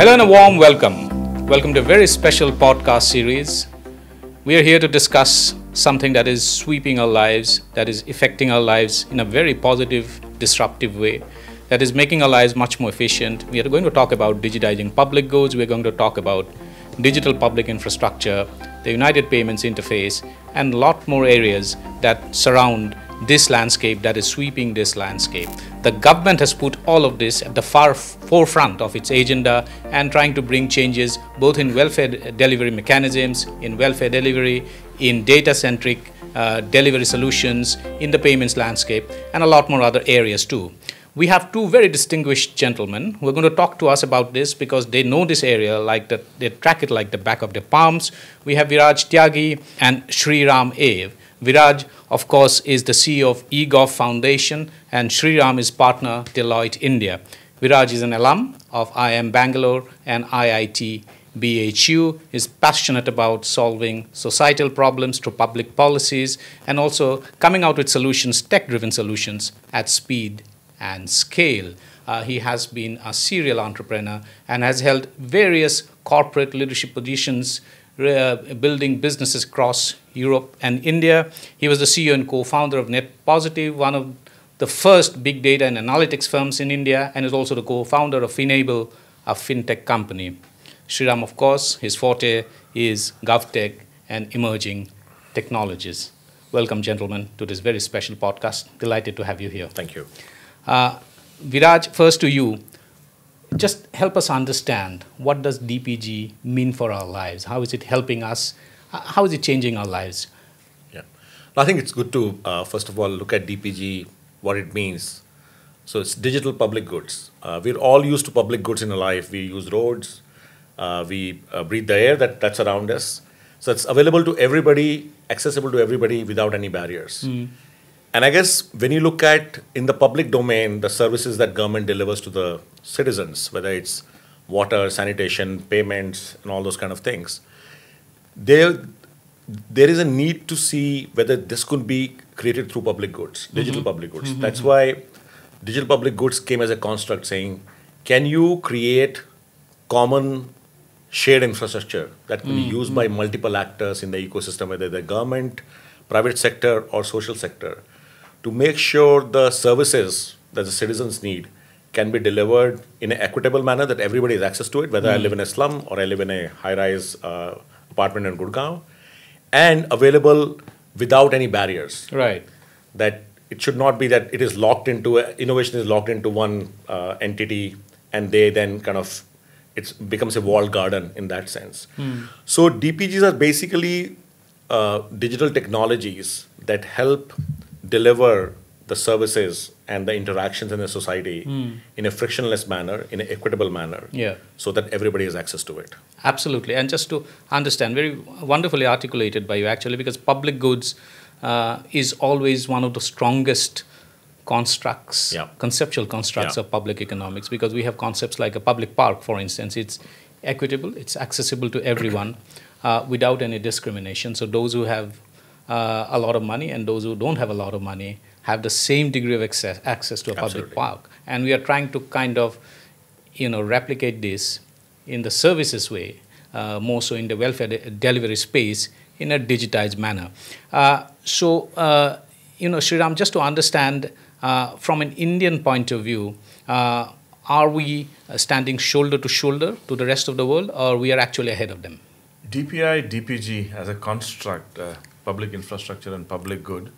Hello and a warm welcome. Welcome to a very special podcast series. We are here to discuss something that is sweeping our lives, that is affecting our lives in a very positive, disruptive way, that is making our lives much more efficient. We are going to talk about digitizing public goods. We are going to talk about digital public infrastructure, the United Payments Interface, and a lot more areas that surround this landscape, that is sweeping this landscape. The government has put all of this at the far forefront of its agenda and trying to bring changes both in welfare delivery mechanisms, in welfare delivery, in data-centric delivery solutions, in the payments landscape, and a lot more other areas too. We have two very distinguished gentlemen who are going to talk to us about this because they know this area like that, they track it like the back of their palms. We have Viraj Tyagi and Sreeram Ananthasayanam. Viraj, of course, is the CEO of eGov Foundation, and Sreeram is partner Deloitte India. Viraj is an alum of IIM Bangalore and IIT BHU, is passionate about solving societal problems through public policies and also coming out with solutions, tech-driven solutions at speed and scale. He has been a serial entrepreneur and has held various corporate leadership positions, building businesses across Europe and India. He was the CEO and co-founder of NetPositive, one of the first big data and analytics firms in India, and is also the co-founder of Enable, a fintech company. Sreeram, of course, his forte is GovTech and emerging technologies. Welcome, gentlemen, to this very special podcast. Delighted to have you here. Thank you. Viraj, first to you. Just help us understand, what does DPG mean for our lives? How is it helping us? How is it changing our lives? Yeah, I think it's good to, first of all, look at DPG, what it means. So it's digital public goods. We're all used to public goods in our life. We use roads, we breathe the air that's around us. So it's available to everybody, accessible to everybody without any barriers. And I guess when you look at, in the public domain, the services that government delivers to the citizens, whether it's water, sanitation, payments, and all those kind of things, there is a need to see whether this could be created through public goods, digital public goods. That's why digital public goods came as a construct saying, can you create common shared infrastructure that can be used by multiple actors in the ecosystem, whether the government, private sector, or social sector, to make sure the services that the citizens need can be delivered in an equitable manner that everybody has access to it, whether I live in a slum or I live in a high-rise apartment in Gurgaon, and available without any barriers. Right. That it should not be that it is locked into, innovation is locked into one entity and they then kind of, it becomes a walled garden in that sense. So DPGs are basically digital technologies that help deliver the services and the interactions in the society in a frictionless manner, in an equitable manner, so that everybody has access to it. Absolutely. And just to understand, very wonderfully articulated by you actually, because public goods is always one of the strongest constructs, conceptual constructs of public economics, because we have concepts like a public park, for instance. It's equitable, it's accessible to everyone without any discrimination. So those who have a lot of money and those who don't have a lot of money have the same degree of access to a public park. And we are trying to kind of, replicate this in the services way, more so in the welfare delivery space in a digitized manner. Sreeram, just to understand from an Indian point of view, are we standing shoulder to shoulder to the rest of the world, or we are actually ahead of them? DPI, DPG as a construct, public infrastructure and public good,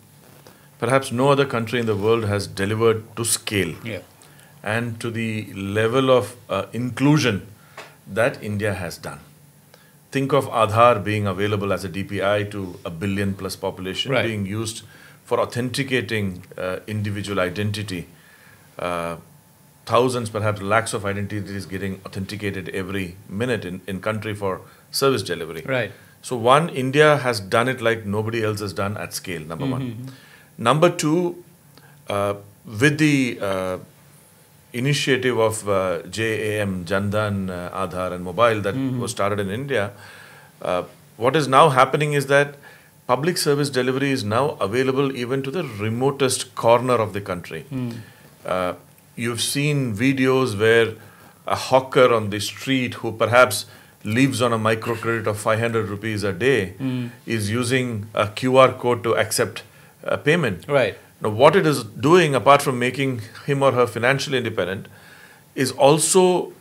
perhaps no other country in the world has delivered to scale and to the level of inclusion that India has done. Think of Aadhaar being available as a DPI to a billion plus population, being used for authenticating individual identity. Thousands, perhaps lakhs of identities getting authenticated every minute in country for service delivery. Right. So one, India has done it like nobody else has done at scale, number one. Number two, with the initiative of JAM, Jandan, Aadhaar and Mobile that was started in India, what is now happening is that public service delivery is now available even to the remotest corner of the country. You've seen videos where a hawker on the street who perhaps lives on a microcredit of 500 rupees a day is using a QR code to accept a payment. Right. Now, what it is doing, apart from making him or her financially independent, is also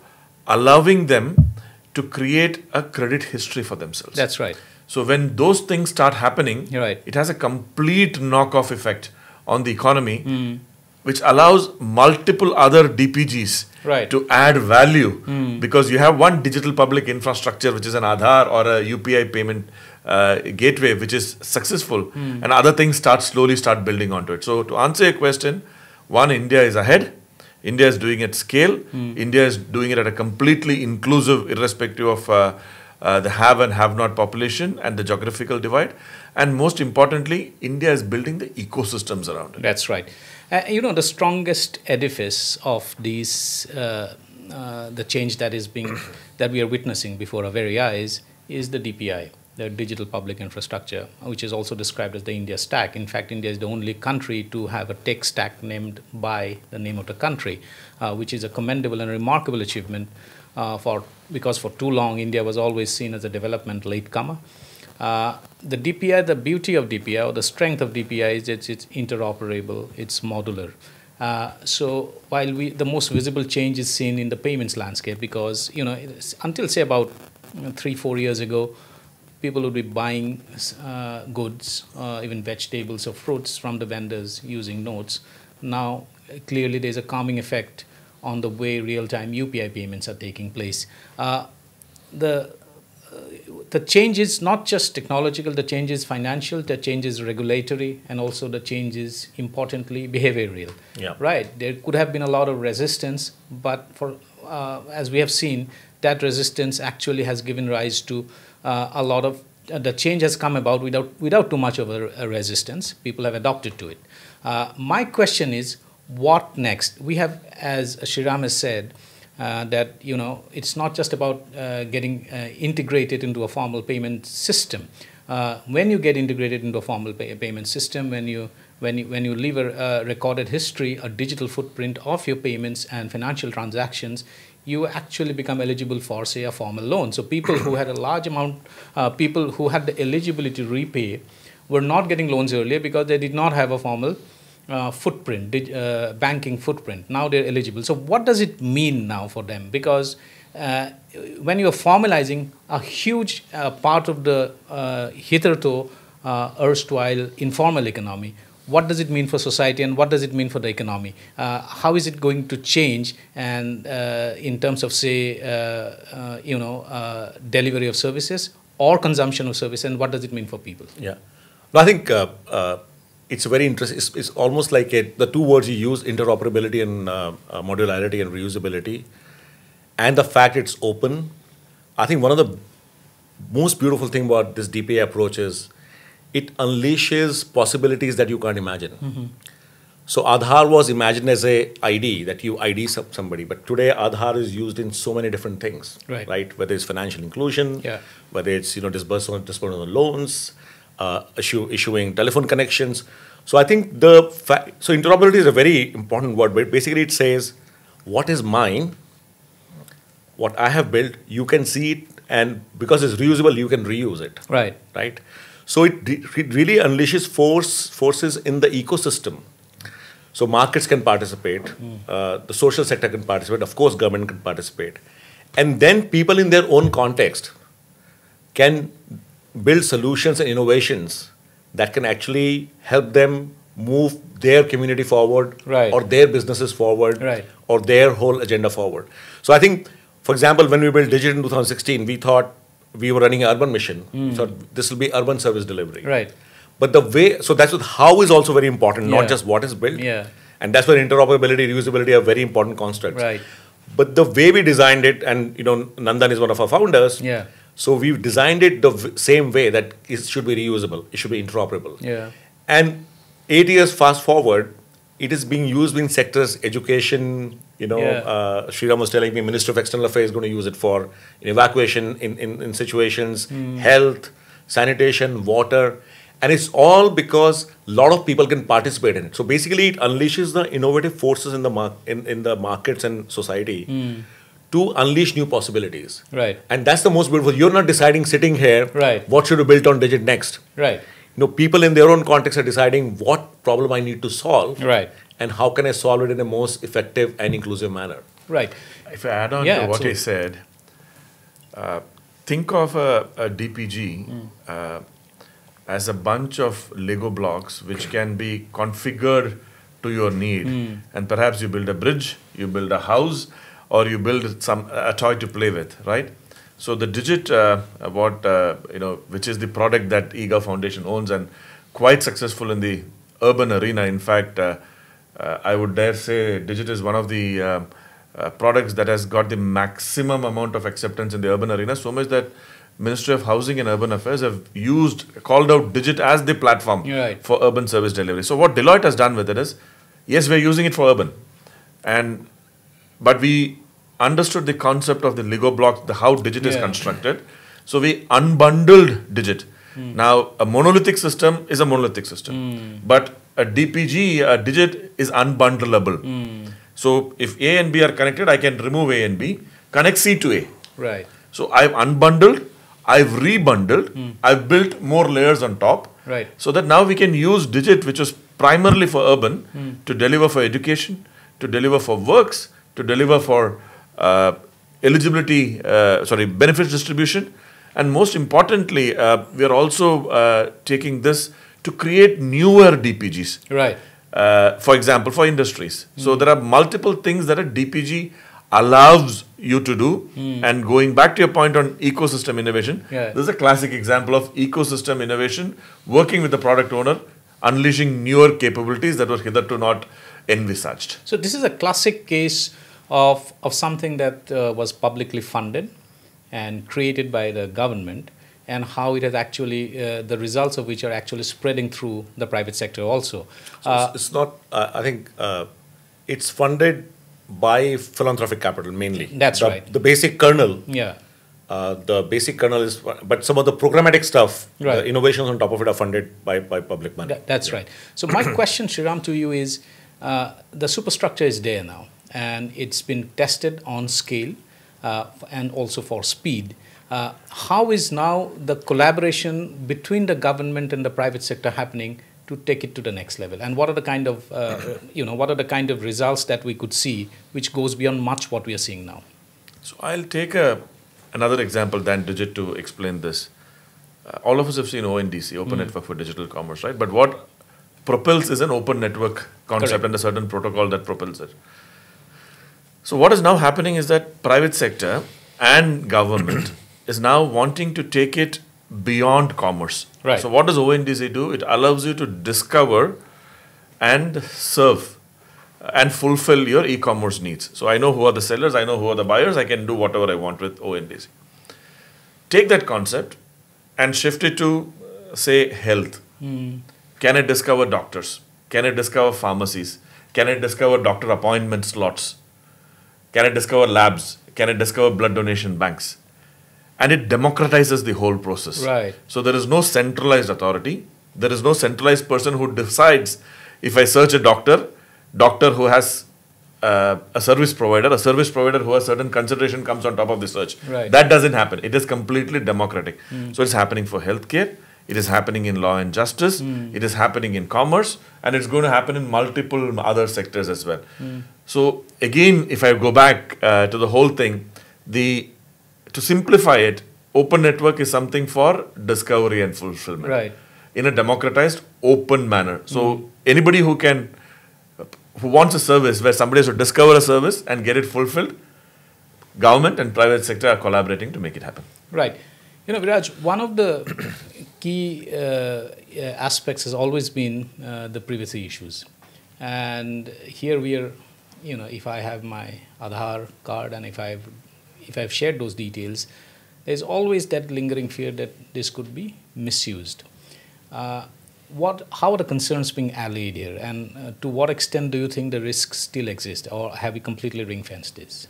allowing them to create a credit history for themselves. That's right. So when those things start happening, You're right. it has a complete knock-off effect on the economy, which allows multiple other DPGs Right. to add value, because you have one digital public infrastructure, which is an Aadhaar or a UPI payment gateway, which is successful, and other things slowly start building onto it. So to answer your question, one, India is ahead. India is doing it at scale. India is doing it at a completely inclusive, irrespective of the have and have not population and the geographical divide. And most importantly, India is building the ecosystems around it. That's right. The strongest edifice of these, the change that we are witnessing before our very eyes, is the DPI, the digital public infrastructure, which is also described as the India stack. In fact, India is the only country to have a tech stack named by the name of the country, which is a commendable and remarkable achievement because for too long India was always seen as a development latecomer. The DPI, the beauty of DPI or the strength of DPI is it's interoperable, it's modular. So while the most visible change is seen in the payments landscape, because until say about 3-4 years ago, people would be buying goods, even vegetables or fruits from the vendors using notes. Now clearly there's a calming effect on the way real-time UPI payments are taking place. The change is not just technological, the change is financial, the change is regulatory, and also the change is, importantly, behavioral. Yeah. Right? There could have been a lot of resistance, but as we have seen, that resistance actually has given rise to a lot of, the change has come about without too much of a resistance. People have adopted to it. My question is, what next? We have, as Sreeram has said, that it's not just about getting integrated into a formal payment system. When you get integrated into a formal payment system, when you leave a recorded history, a digital footprint of your payments and financial transactions, you actually become eligible for, say, a formal loan. So people who had a large amount, people who had the eligibility to repay, were not getting loans earlier because they did not have a formal footprint, banking footprint. Now they're eligible. So what does it mean now for them? Because when you're formalizing a huge part of the hitherto erstwhile informal economy, what does it mean for society and what does it mean for the economy? How is it going to change, and in terms of, say, delivery of services or consumption of service, and what does it mean for people? Yeah. No, I think it's very interesting. It's almost like the two words you use, interoperability and modularity and reusability, and the fact it's open. I think one of the most beautiful thing about this DPA approach is it unleashes possibilities that you can't imagine. Mm-hmm. So Aadhaar was imagined as a ID, that you ID somebody, but today Aadhaar is used in so many different things, right? Whether it's financial inclusion, whether it's disbursement of loans, issuing telephone connections. So I think so interoperability is a very important word, but basically it says what is mine, what I have built, you can see it, and because it's reusable, you can reuse it. Right. So it really unleashes forces in the ecosystem. So markets can participate, the social sector can participate, of course government can participate. And then people in their own context can build solutions and innovations that can actually help them move their community forward, or their businesses forward, or their whole agenda forward. So I think, for example, when we built Digit in 2016, we thought we were running an urban mission. So this will be urban service delivery. But the way, so that's what how is also very important, not just what is built. And that's where interoperability, reusability are very important constructs. But the way we designed it, and Nandan is one of our founders. So we've designed it the same way, that it should be reusable, it should be interoperable. And 8 years fast forward, it is being used in sectors, education, Sreeram was telling me Minister of External Affairs is going to use it for evacuation in situations, health, sanitation, water. And it's all because a lot of people can participate in it. So basically it unleashes the innovative forces in the markets and society to unleash new possibilities. Right. And that's the most beautiful. You're not deciding sitting here, Right. what should you build on digit next. Right. People in their own context are deciding what problem I need to solve. Right. And how can I solve it in the most effective and inclusive manner. Right. If I add on Yeah, to what he absolutely. said, think of a DPG as a bunch of Lego blocks which can be configured to your need. And perhaps you build a bridge, you build a house, or you build a toy to play with, right? So the digit, which is the product that eGov Foundation owns and quite successful in the urban arena. In fact, I would dare say digit is one of the products that has got the maximum amount of acceptance in the urban arena, so much that Ministry of Housing and Urban Affairs have called out digit as the platform Right. for urban service delivery. So what Deloitte has done with it is, yes, we're using it for urban, but we understood the concept of the Lego blocks, how digit is Yeah. constructed. So we unbundled digit. Now, a monolithic system is a monolithic system, but a DPG, a digit, is unbundleable. So if A and B are connected, I can remove A and B, connect C to A. Right. So I've unbundled, I've rebundled, I've built more layers on top. Right. So that now we can use digit, which was primarily for urban, to deliver for education, to deliver for works, to deliver for benefits distribution. And most importantly, we are also taking this to create newer DPGs. Right. For example, for industries. So there are multiple things that a DPG allows you to do. And going back to your point on ecosystem innovation, this is a classic example of ecosystem innovation, working with the product owner, unleashing newer capabilities that were hitherto not envisaged. So this is a classic case of something that was publicly funded and created by the government, and how it has actually, the results of which are actually spreading through the private sector also. So it's not, I think it's funded by philanthropic capital mainly. That's right. The basic kernel. Yeah. The basic kernel is, but some of the programmatic stuff, Right. the innovations on top of it are funded by public money. That's right. So my question, Sreeram, to you is, the superstructure is there now, and it's been tested on scale and also for speed. How is now the collaboration between the government and the private sector happening to take it to the next level? And what are the kind of, what are the kind of results that we could see, which goes beyond much what we are seeing now? So I'll take another example than digit to explain this. All of us have seen ONDC, Open Network for Digital Commerce, right? But what propels is an open network concept. Correct. And a certain protocol that propels it. So what is now happening is that private sector and government is now wanting to take it beyond commerce. Right. So what does ONDC do? It allows you to discover and serve and fulfill your e-commerce needs. So I know who are the sellers, I know who are the buyers, I can do whatever I want with ONDC. Take that concept and shift it to, say, health. Can I discover doctors? Can I discover pharmacies? Can I discover doctor appointment slots? Can I discover labs? Can I discover blood donation banks? And it democratizes the whole process. Right. So there is no centralized authority. There is no centralized person who decides if I search a doctor who has a service provider who has certain consideration comes on top of the search. Right. That doesn't happen. It is completely democratic. So it's happening for healthcare. It is happening in law and justice. It is happening in commerce. And it's going to happen in multiple other sectors as well. So again, if I go back to the whole thing, to simplify it, open network is something for discovery and fulfillment. Right. In a democratized, open manner. So anybody who wants a service where somebody has to discover a service and get it fulfilled, government and private sector are collaborating to make it happen. Right. Viraj, one of the key aspects has always been the privacy issues. And here we are, if I have my Aadhaar card and if I've shared those details, there's always that lingering fear that this could be misused. How are the concerns being allayed here, and to what extent do you think the risks still exist, or have we completely ring-fenced this?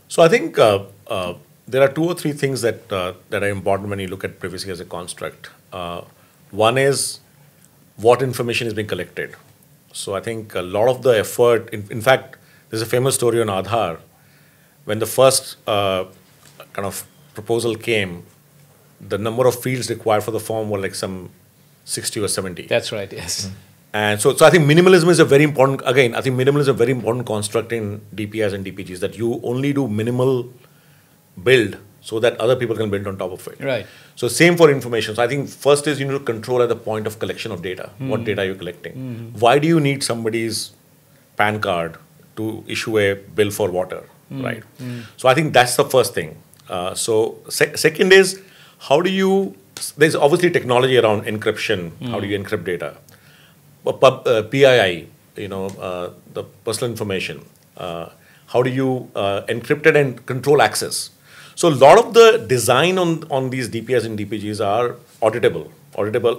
So I think there are two or three things that are important when you look at privacy as a construct. One is what information is being collected. So I think a lot of the effort, in fact, there's a famous story on Aadhaar, when the first kind of proposal came, the number of fields required for the form were like some 60 or 70. That's right, yes. And so I think minimalism is a very important, again, I think minimalism is a very important construct in DPIs and DPGs, that you only do minimal build so that other people can build on top of it. Right. So same for information. So I think first is you need to control at the point of collection of data. What data you're collecting. Why do you need somebody's PAN card to issue a bill for water, right? So I think that's the first thing. Second is, how do you, there's obviously technology around encryption. How do you encrypt data? PII, the personal information. How do you encrypt it and control access? So a lot of the design on these DPIs and DPGs are auditable.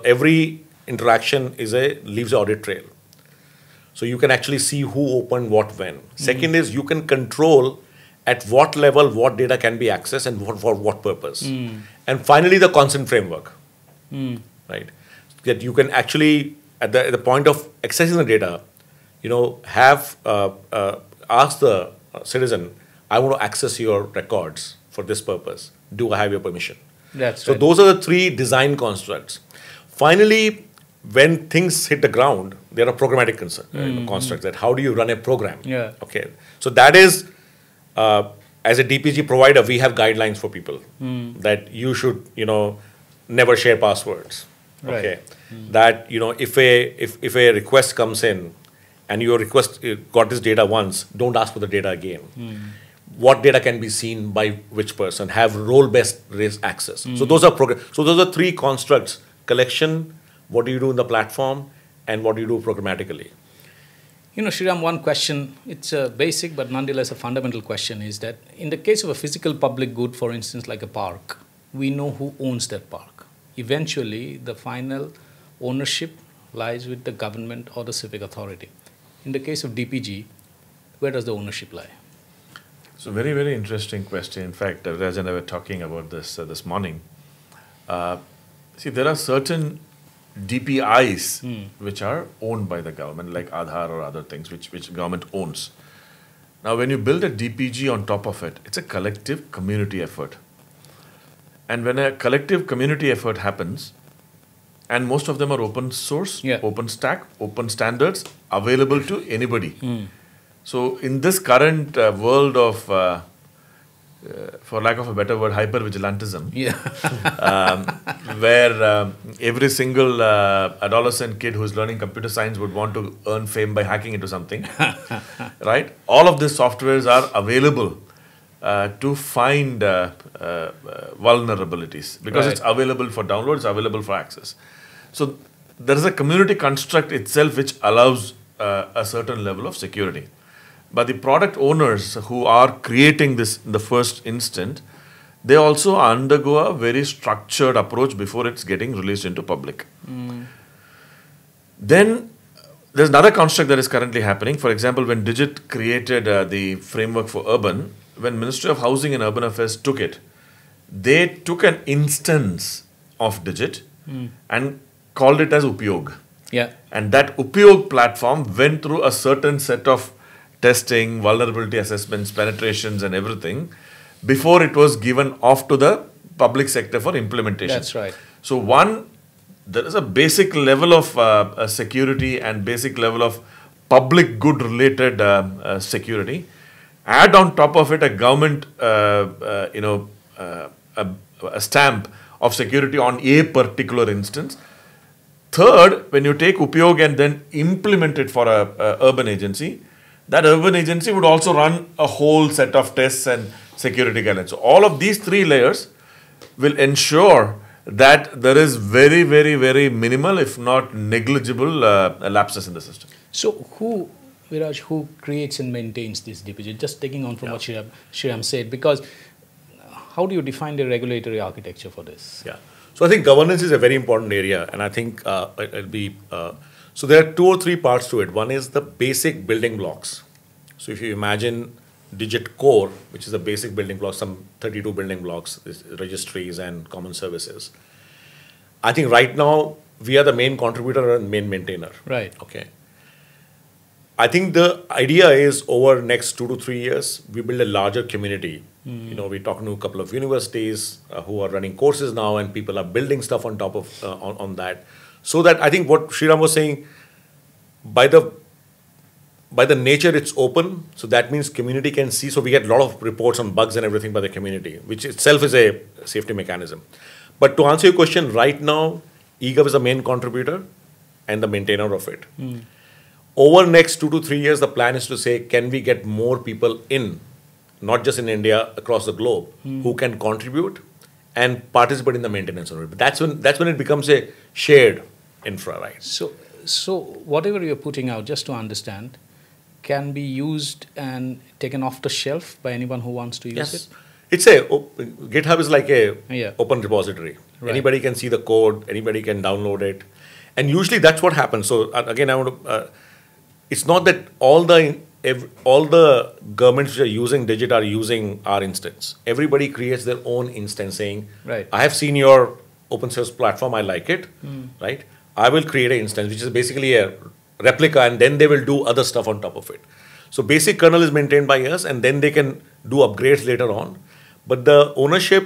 Every interaction leaves an audit trail. So you can actually see who opened what when. Second is you can control at what level what data can be accessed and for what purpose. And finally, the consent framework, right? That you can actually, at the point of accessing the data, have ask the citizen, I want to access your records for this purpose. Do I have your permission? That's so right. Those are the three design constructs. Finally, when things hit the ground, there are programmatic constructs. That how do you run a program? Yeah. Okay. So that is, as a DPG provider, we have guidelines for people that you should, never share passwords. Right. Okay. That if a request comes in, and your request got this data once, don't ask for the data again. What data can be seen by which person? Have role-based access. So those are those are three constructs: collection, what do you do in the platform, and what do you do programmatically. Sreeram, one question, it's a basic but nonetheless a fundamental question, is that in the case of a physical public good, for instance, like a park, we know who owns that park. Eventually, the final ownership lies with the government or the civic authority. In the case of DPG, where does the ownership lie? So very, very interesting question. In fact, Viraj and I were talking about this this morning. See, there are certain DPIs which are owned by the government, like Aadhaar or other things which government owns. Now, when you build a DPG on top of it, it's a collective community effort. And when a collective community effort happens, and most of them are open source, open stack, open standards, available to anybody. So in this current world of, for lack of a better word, hyper-vigilantism, where every single adolescent kid who's learning computer science would want to earn fame by hacking into something, right? All of these softwares are available to find vulnerabilities because it's available for download, it's available for access. So there is a community construct itself which allows a certain level of security. But the product owners who are creating this in the first instant, they also undergo a very structured approach before it's getting released into public. Then there's another construct that is currently happening. For example, when Digit created the framework for urban, when Ministry of Housing and Urban Affairs took it, they took an instance of Digit and called it as Upyog. And that Upyog platform went through a certain set of testing, vulnerability assessments, penetrations and everything before it was given off to the public sector for implementation. That's right. So one, there is a basic level of security and basic level of public good related security. Add on top of it a government, a stamp of security on a particular instance. Third, when you take Upyog and then implement it for a urban agency, that urban agency would also run a whole set of tests and security guidelines. So all of these three layers will ensure that there is very, very, very minimal, if not negligible, lapses in the system. So Viraj, who creates and maintains this DPG? Just taking on from what Sreeram said, because how do you define the regulatory architecture for this? So I think governance is a very important area, and I think it'll be... So there are 2 or 3 parts to it. One is the basic building blocks. So if you imagine Digit Core, which is the basic building blocks, some 32 building blocks, registries and common services. I think right now we are the main contributor and main maintainer. Right. Okay. I think the idea is over next 2 to 3 years, we build a larger community. We're talking to a couple of universities who are running courses now, and people are building stuff on top of on that. So that I think what Sreeram was saying, by the nature it's open, so that means community can see. So we get a lot of reports on bugs and everything by the community, which itself is a safety mechanism. But to answer your question, right now, eGov is the main contributor and the maintainer of it. Over next 2 to 3 years, the plan is to say, can we get more people in, not just in India, across the globe, who can contribute and participate in the maintenance of it. But that's when it becomes a shared infra, right? So whatever you're putting out, just to understand, can be used and taken off the shelf by anyone who wants to use it? It's GitHub is like a open repository. Right. Anybody can see the code, anybody can download it. And usually that's what happens. So again, I want to, it's not that all the governments which are using Digit are using our instance. Everybody creates their own instance saying, right, I have seen your open source platform, I like it, right? I will create an instance, which is basically a replica, and then they will do other stuff on top of it. So basic kernel is maintained by us, and then they can do upgrades later on. But the ownership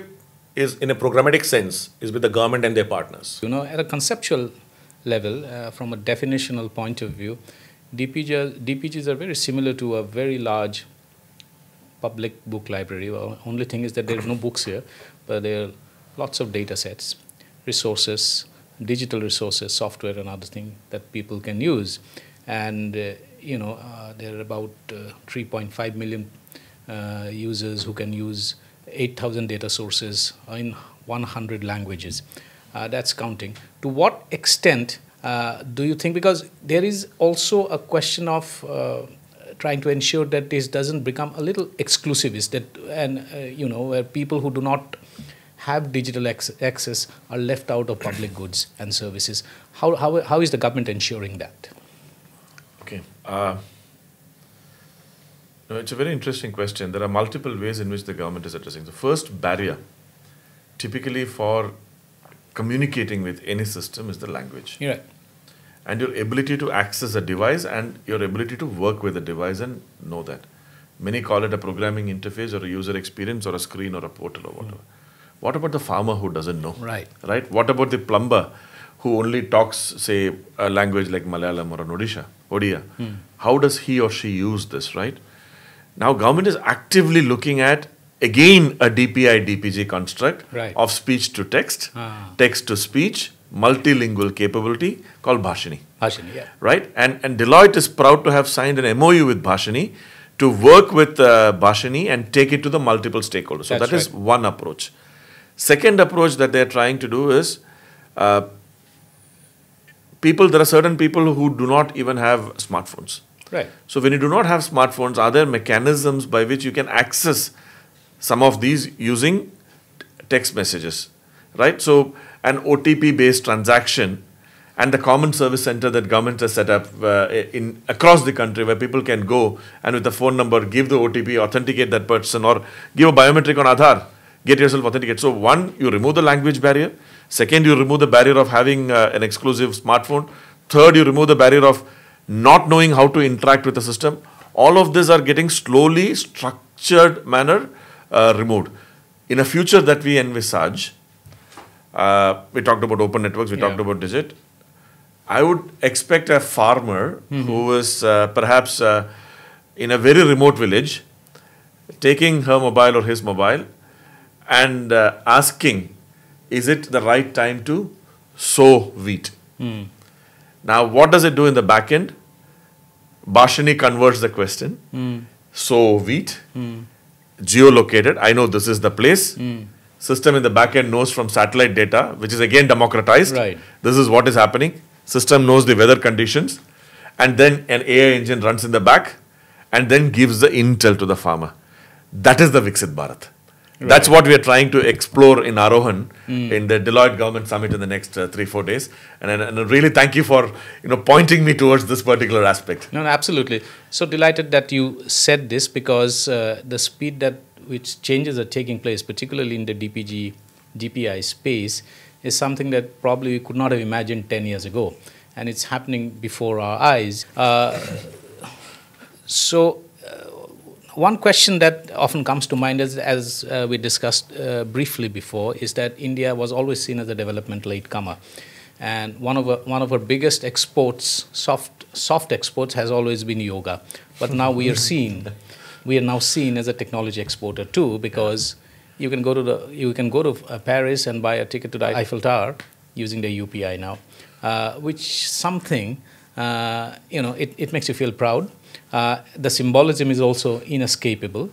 is, in a programmatic sense, is with the government and their partners. At a conceptual level, from a definitional point of view, DPGs are very similar to a very large public book library. Well, only thing is that there are no books here, but there are lots of data sets, resources, digital resources, software and other things that people can use. And, there are about 3.5 million users who can use 8,000 data sources in 100 languages. That's counting. To what extent do you think, because there is also a question of trying to ensure that this doesn't become a little exclusivist, where people who do not have digital access are left out of public goods and services. How is the government ensuring that? Okay. It's a very interesting question. There are multiple ways in which the government is addressing. The first barrier, typically for communicating with any system, is the language. You're right. And your ability to access a device and your ability to work with a device and know that. Many call it a programming interface or a user experience or a screen or a portal or whatever. What about the farmer who doesn't know? Right. Right? What about the plumber who only talks, say, a language like Malayalam or an Odia? How does he or she use this, right? Now, government is actively looking at, again, a DPI, DPG construct of speech to text, text to speech, multilingual capability called Bhashini. Bhashini, yeah. Right? And Deloitte is proud to have signed an MOU with Bhashini to work with Bhashini and take it to the multiple stakeholders. So that is one approach. Second approach that they're trying to do is, there are certain people who do not even have smartphones. Right. So when you do not have smartphones, are there mechanisms by which you can access some of these using text messages, right? So an OTP-based transaction and the common service center that government has set up across the country where people can go and with the phone number, give the OTP, authenticate that person, or give a biometric on Aadhaar, get yourself authenticated. So one, you remove the language barrier. Second, you remove the barrier of having an exclusive smartphone. Third, you remove the barrier of not knowing how to interact with the system. All of these are getting slowly, structured manner removed. In a future that we envisage, we talked about open networks, we talked about Digit. I would expect a farmer who is perhaps in a very remote village, taking her mobile or his mobile and asking, is it the right time to sow wheat? Now, what does it do in the back end? Bhashini converts the question. Sow wheat, geolocated. I know this is the place. System in the back end knows from satellite data, which is again democratized. Right. This is what is happening. System knows the weather conditions. And then an AI engine runs in the back and then gives the intel to the farmer. That is the Viksit Bharat. Right. That's what we are trying to explore in Arohana in the Deloitte Government Summit in the next 3-4 days. And I really thank you for pointing me towards this particular aspect. No, absolutely. So delighted that you said this, because the speed at which changes are taking place, particularly in the DPG, DPI space, is something that probably we could not have imagined 10 years ago. And it's happening before our eyes. So, one question that often comes to mind is, as we discussed briefly before, is that India was always seen as a development latecomer, and one of our biggest exports, soft exports, has always been yoga. But now we are now seen as a technology exporter too, because you can go to Paris and buy a ticket to the Eiffel Tower using the UPI now, which something it makes you feel proud. The symbolism is also inescapable,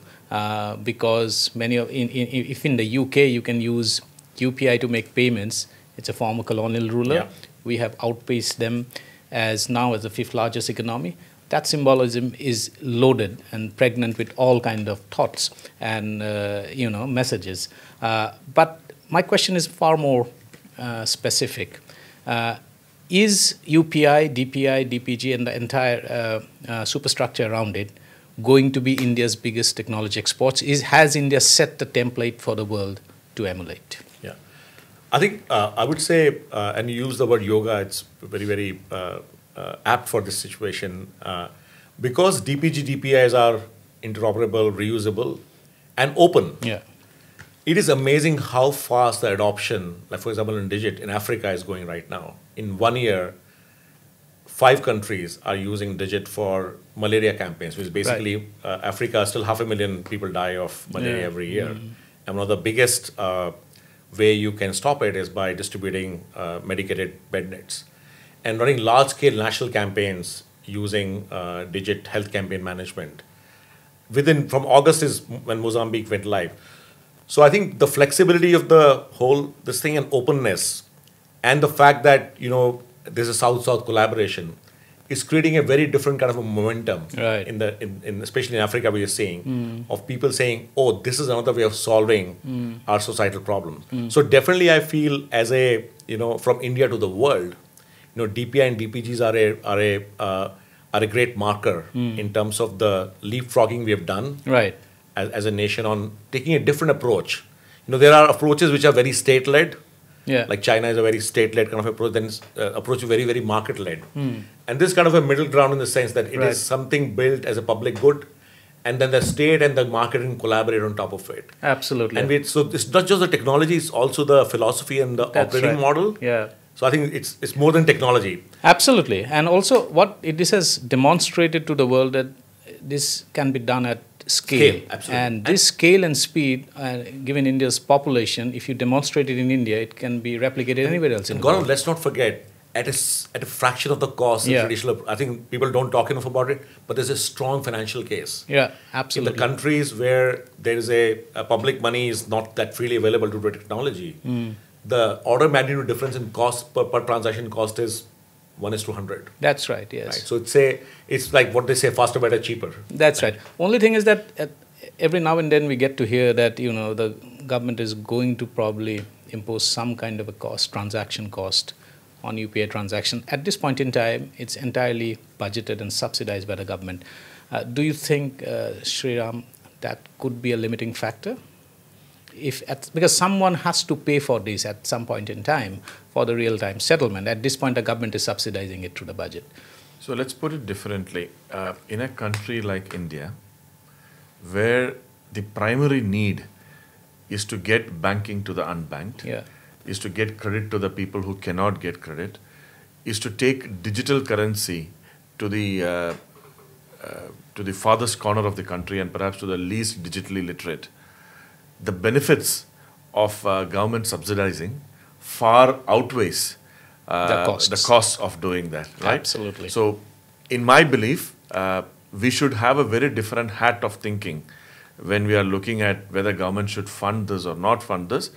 because if in the UK you can use UPI to make payments, it's a former colonial ruler. Yeah. We have outpaced them as the fifth largest economy. That symbolism is loaded and pregnant with all kind of thoughts and messages. But my question is far more specific. Is UPI, DPI, DPG, and the entire superstructure around it going to be India's biggest technology exports? Has India set the template for the world to emulate? Yeah. I think I would say, and you use the word yoga, it's very, very apt for this situation. Because DPG, DPIs are interoperable, reusable, and open. Yeah. It is amazing how fast the adoption, like for example in Africa is going right now. In 1 year, 5 countries are using Digit for malaria campaigns, which is basically Africa, still 500,000 people die of malaria every year. And one of the biggest way you can stop it is by distributing medicated bed nets. And running large-scale national campaigns using Digit health campaign management. From August is when Mozambique went live. So I think the flexibility of this thing and openness, and the fact that there's a South-South collaboration, is creating a very different kind of a momentum. Right. Especially in Africa, we are seeing of people saying, "Oh, this is another way of solving our societal problems." So definitely, I feel as from India to the world, DPI and DPGs are a great marker in terms of the leapfrogging we have done. Right. As a nation on taking a different approach. There are approaches which are very state-led. Yeah. Like China is a very state-led kind of approach, then approach is very, very market-led. And this kind of a middle ground in the sense that it is something built as a public good, and then the state and the marketing collaborate on top of it. Absolutely. And so it's not just the technology, it's also the philosophy and the operating model. Yeah. So I think it's more than technology. Absolutely. And also this has demonstrated to the world that this can be done at scale. Absolutely. And this scale and speed, given India's population, if you demonstrate it in India, it can be replicated anywhere else in the world. Let's not forget, at a fraction of the cost of traditional, I think people don't talk enough about it, but there's a strong financial case. Yeah, absolutely. In the countries where there is a public money is not that freely available to do technology, the order of magnitude difference in cost per transaction cost is 1:100. That's right, yes. Right. So it's like what they say, faster, better, cheaper. That's right. Only thing is that every now and then we get to hear that the government is going to probably impose some kind of a transaction cost on UPI transaction. At this point in time, it's entirely budgeted and subsidized by the government. Do you think, Sreeram, that could be a limiting factor? Because someone has to pay for this at some point in time for the real-time settlement. At this point, the government is subsidizing it through the budget. So let's put it differently. In a country like India, where the primary need is to get banking to the unbanked, is to get credit to the people who cannot get credit, is to take digital currency to the farthest corner of the country and perhaps to the least digitally literate. The benefits of government subsidizing far outweighs the costs of doing that, right? Absolutely. So, in my belief, we should have a very different hat of thinking when we are looking at whether government should fund this or not fund this,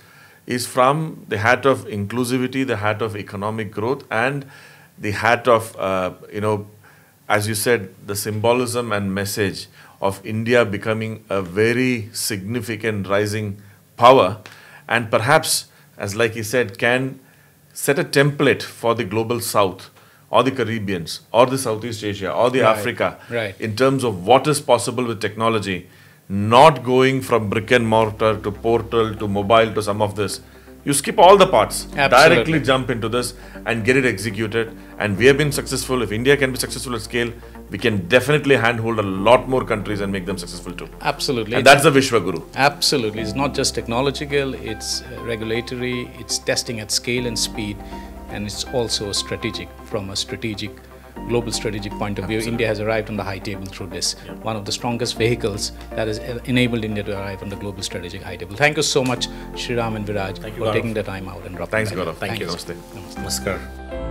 is from the hat of inclusivity, the hat of economic growth, and the hat of, as you said, the symbolism and message of India becoming a very significant rising power, and perhaps, as like he said, can set a template for the global south or the Caribbeans or the Southeast Asia or the Africa in terms of what is possible with technology, not going from brick and mortar to portal to mobile to some of this, You skip all the parts, Absolutely. directly jump into this and get it executed. And we have been successful. If India can be successful at scale, we can definitely handhold a lot more countries and make them successful too. Absolutely. And that's the Vishwaguru. Absolutely. It's not just technological, it's regulatory, it's testing at scale and speed, and it's also strategic from a global strategic point of view. India has arrived on the high table through this. One of the strongest vehicles that has enabled India to arrive on the global strategic high table. Thank you so much, Sreeram and Viraj, for taking the time out and dropping Thanks, by. Gaurav. Thank you. Namaste. Namaskar.